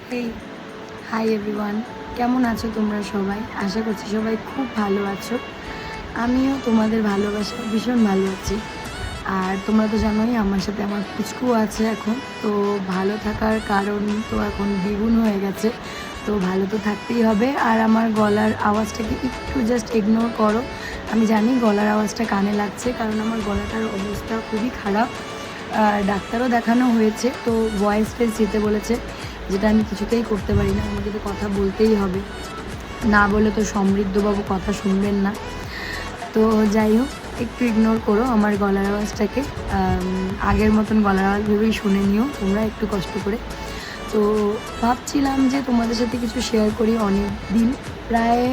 হেই, hi everyone, কেমন আছো তোমরা সবাই? আশা করছি সবাই খুব ভালো আছো। আমিও তোমাদের ভালোবাসায় ভীষণ ভালো আছি। আর তোমরা তো জানোই আমার সাথে আমার পুচকু আছে এখন। তো ভালো থাকার কারণ তো এখন দ্বিগুণ হয়ে গেছে। তো ভালো তো থাকতেই হবে। আর আমার গলার আওয়াজটাকে একটু জাস্ট ইগনোর করো। আমি জানি গলার আওয়াজটা কানে লাগছে, কারণ আমার গলাটার অবস্থা খুবই খারাপ। ডাক্তারও দেখানো হয়েছে, তো ভয়েস টেস্ট দিতে বলেছে, যেটা আমি কিছুতেই করতে পারি না। আমাকে তো কথা বলতেই হবে, না বলে তো সমৃদ্ধবাবু কথা শুনবেন না। তো যাই হোক, একটু ইগনোর করো আমার গলার আওয়াজটাকে। আগের মতন গলার আওয়াজ ভেবেই শুনে নিও তোমরা একটু কষ্ট করে। তো ভাবছিলাম যে তোমাদের সাথে কিছু শেয়ার করি। অনেক দিন, প্রায়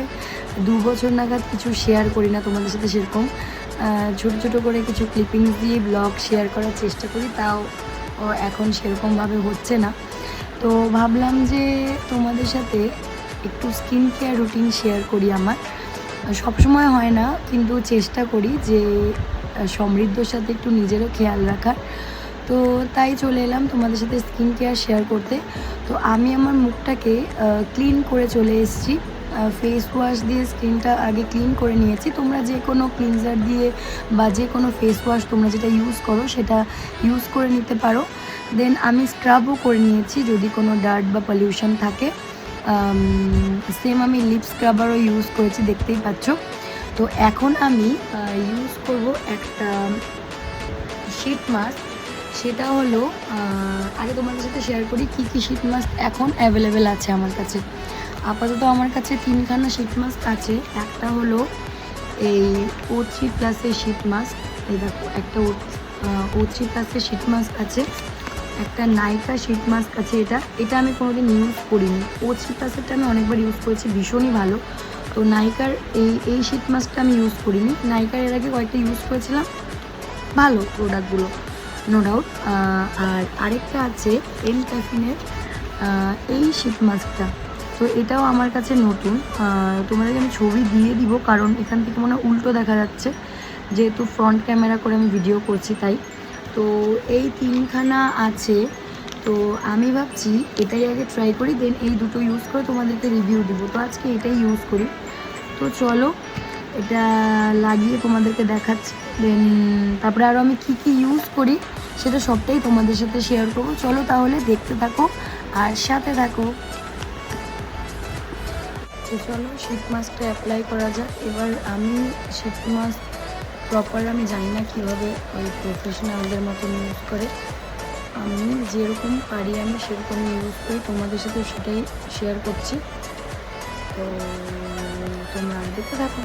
2 বছর নাগাদ কিছু শেয়ার করি না তোমাদের সাথে সেরকম। ছোটো ছোটো করে কিছু ক্লিপিংস দিয়ে ব্লগ শেয়ার করার চেষ্টা করি, তাও এখন সেরকমভাবে হচ্ছে না। তো ভাবলাম যে তোমাদের সাথে একটু স্কিন কেয়ার রুটিন শেয়ার করি আমার। সবসময় হয় না, কিন্তু চেষ্টা করি যে সমৃদ্ধর সাথে একটু নিজেরও খেয়াল রাখার। তো তাই চলে এলাম তোমাদের সাথে স্কিন কেয়ার শেয়ার করতে। তো আমি আমার মুখটাকে ক্লিন করে চলে এসেছি। ফেস ওয়াশ দিয়ে স্কিনটা আগে ক্লিন করে নিয়েছি। তোমরা যে কোনো ক্লিনজার দিয়ে বা যে কোনো ফেস ওয়াশ তোমরা যেটা ইউজ করো সেটা ইউজ করে নিতে পারো। দেন আমি স্ক্রাবও করে নিয়েছি যদি কোনো ডার্ট বা পলিউশন থাকে। সেম আমি লিপ স্ক্রাবারও ইউজ করেছি, দেখতেই পাচ্ছ। তো এখন আমি ইউজ করব একটা শীট মাস্ক। সেটা হলো, আগে তোমাদের সাথে শেয়ার করি কী কী শীট মাস্ক এখন অ্যাভেলেবেল আছে আমার কাছে। আপাতত আমার কাছে 3খানা শীট মাস্ক আছে। একটা হলো এই O3+এর শীট মাস্ক, এই দেখো একটা O3+এর শীট মাস্ক আছে। একটা নাইকা শীট মাস্ক আছে, এটা আমি কোনোদিন ইউজ করিনি। O3+এরটা আমি অনেকবার ইউজ করেছি, ভীষণই ভালো। তো নাইকার এই শীট মাস্কটা আমি ইউজ করিনি। নাইকার এর আগে কয়েকটা ইউজ করেছিলাম, ভালো প্রোডাক্টগুলো, নো ডাউট। আর আরেকটা আছে এনক্যাফিনের এই শীট মাস্কটা। তো এটাও আমার কাছে নতুন। তোমাদেরকে আমি ছবি দিয়ে দিব, কারণ এখান থেকে মনে হয় উল্টো দেখা যাচ্ছে, যেহেতু ফ্রন্ট ক্যামেরা করে আমি ভিডিও করছি তাই। তো এই 3খানা আছে। তো আমি ভাবছি এটাই আগে ট্রাই করি, দেন এই দুটো ইউজ করে তোমাদেরকে রিভিউ দিব। তো আজকে এটাই ইউজ করি। তো চলো এটা লাগিয়ে তোমাদেরকে দেখাচ্ছি। দেন তারপরে আরও আমি কী কী ইউজ করি সেটা সবটাই তোমাদের সাথে শেয়ার করবো। চলো তাহলে দেখতে থাকো আর সাথে থাকো। তো চলো শীত মাস্কটা অ্যাপ্লাই করা যাক। এবার আমি শীত মাস্ক প্রপার আমি জানি না কীভাবে ওই প্রফেশনালদের মতন ইউজ করে। আমি যেরকম পারি আমি সেরকম ইউজ করি, তোমাদের সাথে সেটাই শেয়ার করছি। তো তোমরা দেখতে থাকো।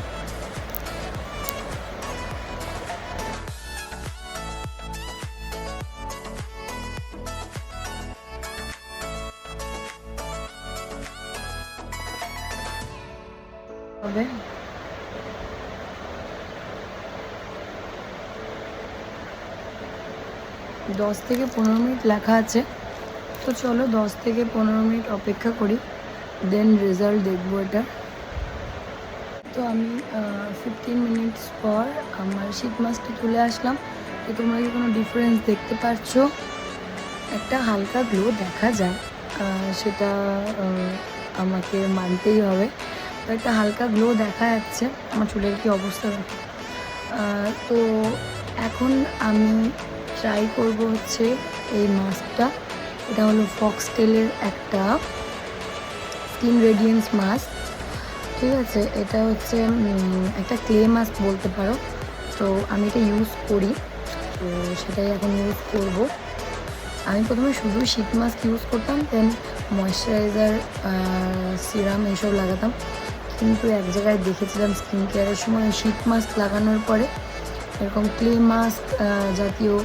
হবে 10 থেকে 15 মিনিট লেখা আছে। তো চলো 10 থেকে 15 মিনিট অপেক্ষা করি, দেন রেজাল্ট দেখবো এটা। তো আমি 15 মিনিটস পর আমার শীত মাস্কটা তুলে আসলাম। তো তোমরা কি কোনো ডিফারেন্স দেখতে পারছো? একটা হালকা গ্লো দেখা যায়, সেটা আমাকে মানতেই হবে। তো একটা হালকা গ্লো দেখা যাচ্ছে। আমার চুলের কি অবস্থা দেখো। তো এখন আমি ট্রাই করব হচ্ছে এই মাস্কটা। এটা হলো ফক্সটেলের একটা স্কিন রেডিয়েন্স মাস্ক, ঠিক আছে। এটা হচ্ছে একটা ক্লে মাস্ক বলতে পারো। তো আমি এটা ইউজ করি, তো সেটাই এখন ইউজ করব। আমি প্রথমে শুধু শীত মাস্ক ইউজ করতাম, দেন ময়েশ্চারাইজার, সিরাম এইসব লাগাতাম। কিন্তু এক জায়গায় দেখেছিলাম স্কিন কেয়ারের সময় শীত মাস্ক লাগানোর পরে এরকম ক্লে মাস্ক জাতীয়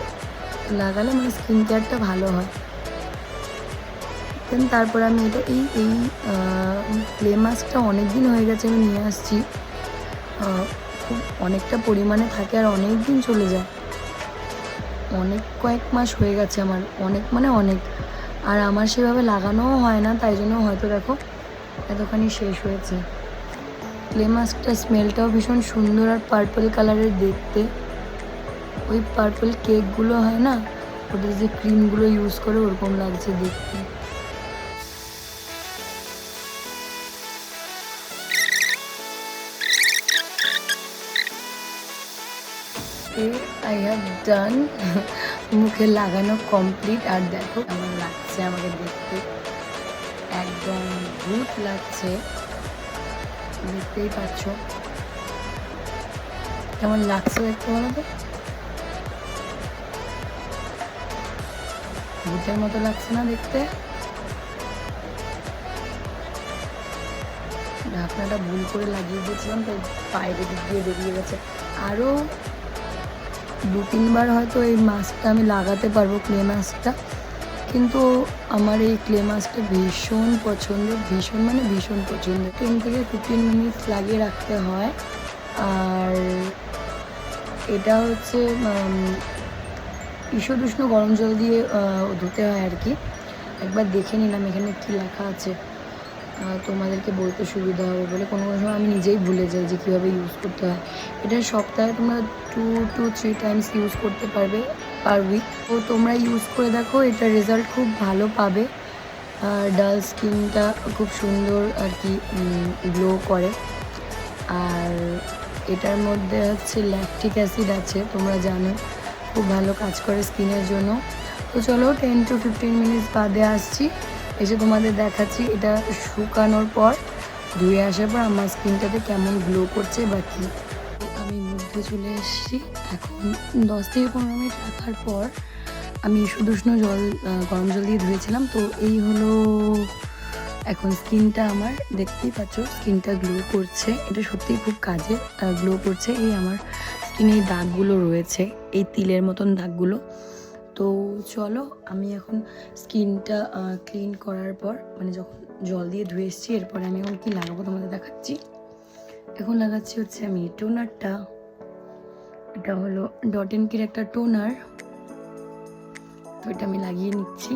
লাগালে মানে স্কিন কেয়ারটা ভালো হয়। দেন তারপর আমি এটা এই ক্লে মাস্কটা অনেক দিন হয়ে গেছে আমি নিয়ে আসছি। খুব অনেকটা পরিমাণে থাকে আর অনেক দিন চলে যায়, অনেক কয়েক মাস হয়ে গেছে আমার, অনেক মানে অনেক। আর আমার সেভাবে লাগানোও হয় না, তাই জন্য হয়তো দেখো এতখানি শেষ হয়েছে। ক্লে মাস্কটার স্মেলটাও ভীষণ সুন্দর আর পার্পল কালারের দেখতে। ওই পার্পল কেকগুলো হয় না, ওদের যে ক্রিমগুলো ইউজ করে ওরকম লাগছে দেখতে। আই হ্যাভ ডান, মুখে লাগানো কমপ্লিট। আর দেখো কেমন লাগছে আমাকে দেখতে, একদম ভূত লাগছে, দেখতেই পাচ্ছ কেমন লাগছে দেখতে, বলো তো ভূতের মতো লাগছে না দেখতে? ঢাকনাটা ভুল করে লাগিয়ে দিয়েছিলাম, তাই বাইরে দিক দিয়ে বেরিয়ে গেছে। আরও 2-3 বার হয়তো এই মাস্কটা আমি লাগাতে পারবো, ক্লে মাস্কটা, কিন্তু আমার এই ক্লে মাস্কটা ভীষণ পছন্দ, ভীষণ মানে ভীষণ পছন্দ। 10 থেকে 15 মিনিটস লাগিয়ে রাখতে হয়। আর এটা হচ্ছে ঈষৎ উষ্ণ গরম জল দিয়ে ধুতে হয় আর কি। একবার দেখে নিলাম এখানে কী লেখা আছে, তোমাদেরকে বলতে সুবিধা হবে বলে। কোনো কোনো সময় আমি নিজেই ভুলে যাই যে কীভাবে ইউজ করতে হয়। এটা সপ্তাহে তোমরা 2 to 3 টাইমস ইউজ করতে পারবে পার উইক। তো তোমরা ইউজ করে দেখো, এটা রেজাল্ট খুব ভালো পাবে। ডাল স্কিনটা খুব সুন্দর আর কি গ্লো করে। আর এটার মধ্যে হচ্ছে ল্যাকটিক অ্যাসিড আছে, তোমরা জানো খুব ভালো কাজ করে স্কিনের জন্য। তো চলো 10 to 15 মিনিটস বাদে আসছি, এসে তোমাদের দেখাচ্ছি এটা শুকানোর পর, ধুয়ে আসার পর আমার স্কিনটাতে কেমন গ্লো করছে বা কী। আমি মধ্যে চলে এসেছি, এখন 10 থেকে 15 মিনিট রাখার পর আমি শুধু উষ্ণ জল গরম জল দিয়ে ধুয়েছিলাম। তো এই হলো এখন স্কিনটা আমার, দেখতেই পাচ্ছ স্কিনটা গ্লো করছে। এটা সত্যিই খুব কাজে গ্লো করছে। এই আমার স্কিনে এই দাগগুলো রয়েছে, এই তিলের মতন দাগগুলো। তো চলো আমি এখন স্কিনটা ক্লিন করার পর, মানে যখন জল দিয়ে ধুয়ে এসেছি, এরপরে আমি এখন কী লাগাবো তোমাদের দেখাচ্ছি। এখন লাগাচ্ছি হচ্ছে আমি টোনারটা, এটা হলো ডট এন্ড কির একটা টোনার। তো এটা আমি লাগিয়ে নিচ্ছি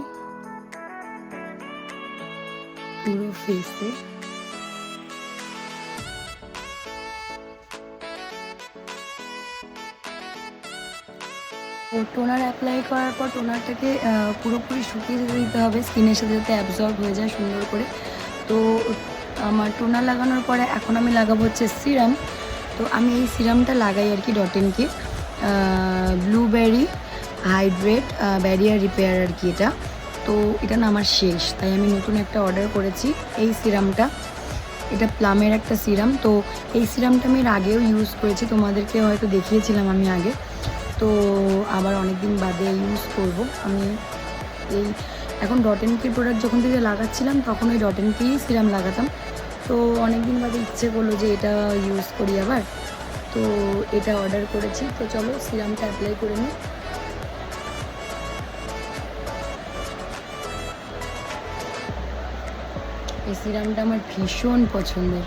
পুরো ফেসে। তো টোনার অ্যাপ্লাই করার পর টোনারটাকে পুরোপুরি শুকিয়ে যেতে দিতে হবে, স্কিনের সাথে যাতে অ্যাবজর্ব হয়ে যায় সুন্দর করে। তো আমার টোনার লাগানোর পরে এখন আমি লাগাবো হচ্ছে সিরাম। তো আমি এই সিরামটা লাগাই আর কি ডট এন্ড কি, ব্লুবেরি হাইড্রেট ব্যারিয়ার রিপেয়ার আর কি এটা। তো এটা না আমার শেষ, তাই আমি নতুন একটা অর্ডার করেছি এই সিরামটা। এটা প্লামের একটা সিরাম। তো এই সিরামটা আমি এর আগেও ইউজ করেছি, তোমাদেরকে হয়তো দেখিয়েছিলাম আমি আগে। তো আবার অনেক দিন বাদে ইউজ করব আমি এই। এখন ডট এন্ড কির প্রোডাক্ট যখন থেকে লাগাচ্ছিলাম তখন ওই ডট এন্ড কি সিরাম লাগাতাম। তো অনেক দিন বাদে ইচ্ছে করলো যে এটা ইউজ করি আবার, তো এটা অর্ডার করেছি। তো চলো সিরামটা অ্যাপ্লাই করে নিই। এই সিরামটা আমার ভীষণ পছন্দের।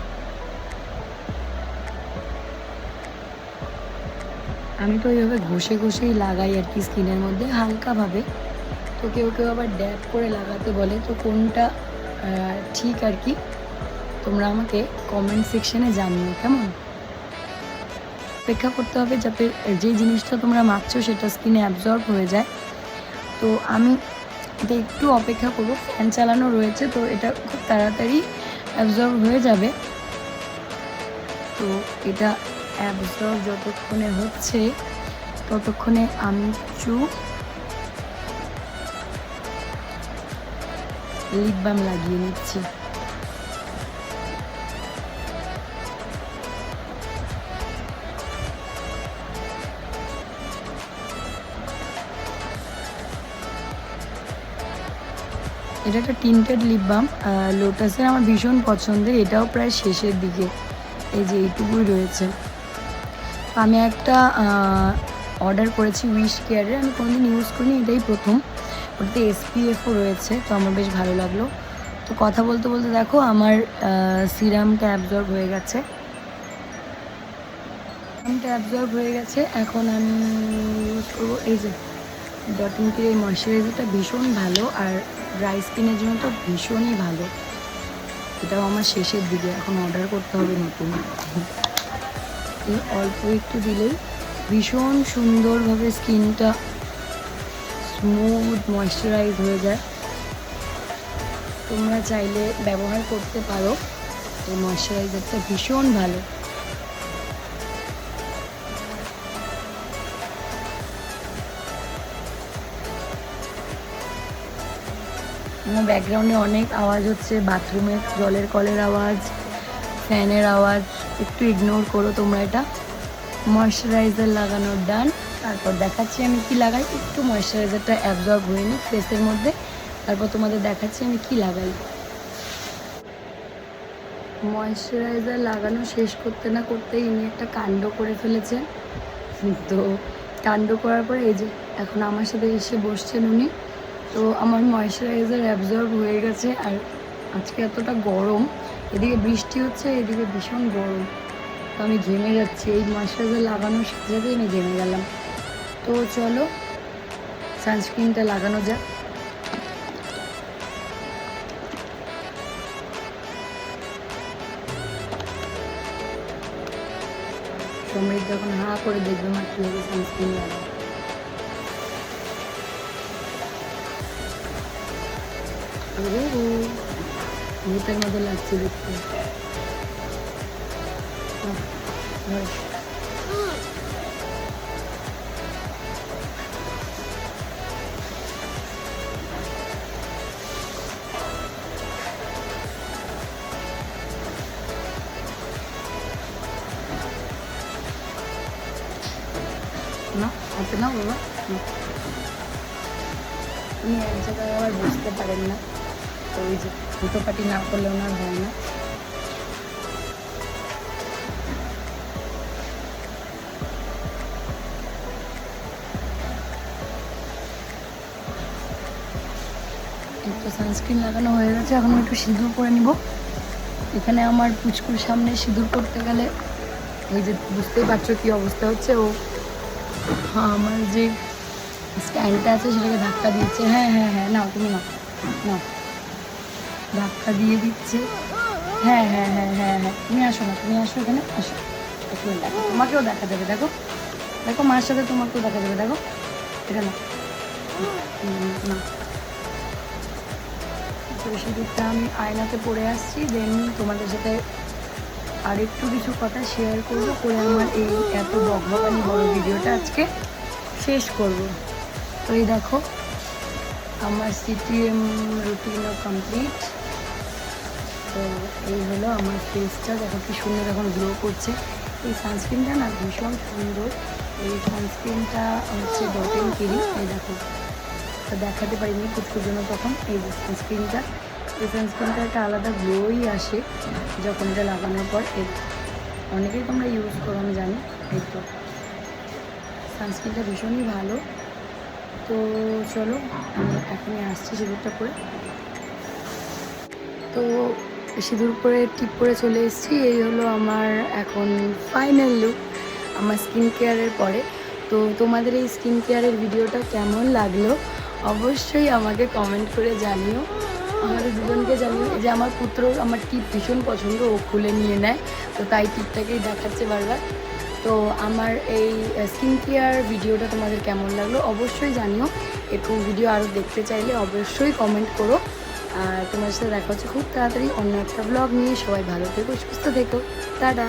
আমি তো এইভাবে ঘষে ঘষেই লাগাই আর কি স্কিনের মধ্যে হালকাভাবে। তো কেউ কেউ আবার ড্যাব করে লাগাতে বলে, তো কোনটা ঠিক আর কি তোমরা আমাকে কমেন্ট সেকশনে জানিও কেমন। অপেক্ষা করতে হবে যাতে যে জিনিসটা তোমরা মাখছো সেটা স্কিনে অ্যাবজর্ব হয়ে যায়। তো আমি এটা একটু অপেক্ষা করবো, ফ্যান চালানো রয়েছে তো এটা খুব তাড়াতাড়ি অ্যাবজর্ব হয়ে যাবে। তো এটা অ্যাবজর্ব যতক্ষণে হচ্ছে ততক্ষণে আমি একটু লিপ বাম লাগিয়ে নিচ্ছি। এটা একটা টিন্টেড লিপ বাম লোটাসের, আমার ভীষণ পছন্দের। এটাও প্রায় শেষের দিকে, এই যে এইটুকুই রয়েছে। আমি একটা অর্ডার করেছি উইশ কেয়ারের, আমি কোনোদিন ইউজ করিনি, এটাই প্রথম। ওটাতে SPF-ও রয়েছে, তো আমার বেশ ভালো লাগলো। তো কথা বলতে বলতে দেখো আমার সিরামটা অ্যাবজর্ব হয়ে গেছে। এখন আমি ইউজ করবো এই যে ডট এন্ড কির এই ময়শ্চারাইজারটা, ভীষণ ভালো আর ড্রাই স্কিনের জন্য তো ভীষণই ভালো। এটাও আমার শেষের দিকে, এখন অর্ডার করতে হবে নতুন। এই অল্প একটু দিলেই ভীষণ সুন্দরভাবে স্কিনটা স্মুথ ময়শ্চারাইজ হয়ে যায়। তোমরা চাইলে ব্যবহার করতে পারো, এই ময়শ্চারাইজারটা ভীষণ ভালো। আমার ব্যাকগ্রাউন্ডে অনেক আওয়াজ হচ্ছে, বাথরুমের জলের কলের আওয়াজ, ফ্যানের আওয়াজ, একটু ইগনোর করো তোমরা এটা। ময়শ্চারাইজার লাগানোর ডান। তারপর দেখাচ্ছি আমি কি লাগাই, একটু ময়শ্চারাইজারটা অ্যাবজর্ব হয়ে নিই ফেসের মধ্যে, তারপর তোমাদের দেখাচ্ছি আমি কি লাগাই। ময়শ্চারাইজার লাগানো শেষ করতে না করতেই ইনি একটা কাণ্ড করে ফেলেছে। তো কাণ্ড করার পরে এই যে এখন আমার সাথে এসে বসছেন উনি। তো আমার ময়শ্চারাইজার অ্যাবজর্ব হয়ে গেছে। আর আজকে এতটা গরম, এদিকে বৃষ্টি হচ্ছে, এদিকে ভীষণ গরম, তো আমি ঘেমে যাচ্ছি। এই ময়শ্চারাইজার লাগানোর সাথে সাথে আমি ঘেমে গেলাম। তো চলো সানস্ক্রিনটা লাগানো যাক। সমৃদ্ধ এখন হাঁ করে দেখবে মা কীভাবে সানস্ক্রিন লাগায়। ভূতের মতো লাগছে দেখতে। না হাতে না বাবা, উনি এক জায়গায় আবার বুঝতে পারেন না, তো ওই যে হুটোপাটি না করলে ওনার হয় না। একটু সানস্ক্রিন লাগানো হয়ে গেছে, এখন একটু সিঁদুর করে নিব। এখানে আমার পুচকুর সামনে সিঁদুর করতে গেলে এই যে বুঝতেই পারছো কী অবস্থা হচ্ছে। ও হ্যাঁ আমার যে স্ট্যান্ডটা আছে সেটাকে ধাক্কা দিচ্ছে। হ্যাঁ হ্যাঁ হ্যাঁ নাও তুমি নাও নাও, ধাক্কা দিয়ে দিচ্ছে। হ্যাঁ হ্যাঁ হ্যাঁ হ্যাঁ হ্যাঁ তুমি আসো না, তুমি আসো এখানে আসো, একটু দেখো, তোমাকেও দেখা যাবে। দেখো দেখো মার সাথে তোমাকেও দেখা যাবে। দেখো এটা না না, তো সিঁদুরটা আমি আয়নাতে পরে আসছি। দেন তোমাদের সাথে আর একটু কিছু কথা শেয়ার করবো, করে আমার এই এত বকবকানি বড় ভিডিওটা আজকে শেষ করব। তো এই দেখো আমার সিটিএম রুটিনও কমপ্লিট। তো এই হলো আমার ফেসটা, দেখো কি সুন্দর এখন গ্লো করছে। এই সানস্ক্রিনটা না ভীষণ সুন্দর। এই সানস্ক্রিনটা হচ্ছে ডট এন্ড কিরি। এই দেখো তো দেখাতে পারিনি কুচকুর জন্য তখন। এই যে সানস্ক্রিনটা, এই সানস্ক্রিনটা একটা আলাদা গ্লোই আসে যখন এটা লাগানোর পর। অনেকেই তোমরা ইউজ করো আমি জানি। এই তো সানস্ক্রিনটা ভীষণই ভালো। তো চলো আমি এখনই আসছি সিঁদুরটা করে। তো সিঁদুর করে টিপ করে চলে এসেছি। এই হলো আমার এখন ফাইনাল লুক আমার স্কিন কেয়ারের পরে। তো তোমাদের এই স্কিন কেয়ারের ভিডিওটা কেমন লাগলো অবশ্যই আমাকে কমেন্ট করে জানিও, আমাদের দুজনকে জানিও। যে আমার পুত্র আমার টিপ ভীষণ পছন্দ, ও খুলে নিয়ে নেয়, তো তাই টিপটাকেই দেখাচ্ছে বারবার। তো আমার এই স্কিন কেয়ার ভিডিওটা তোমাদের কেমন লাগলো অবশ্যই জানিও। এরকম ভিডিও আরও দেখতে চাইলে অবশ্যই কমেন্ট করো। আর তোমার সাথে দেখা হচ্ছে খুব তাড়াতাড়ি অন্য একটা ব্লগ নিয়ে। সবাই ভালো থেকো, সুস্থ থেকো, টাটা।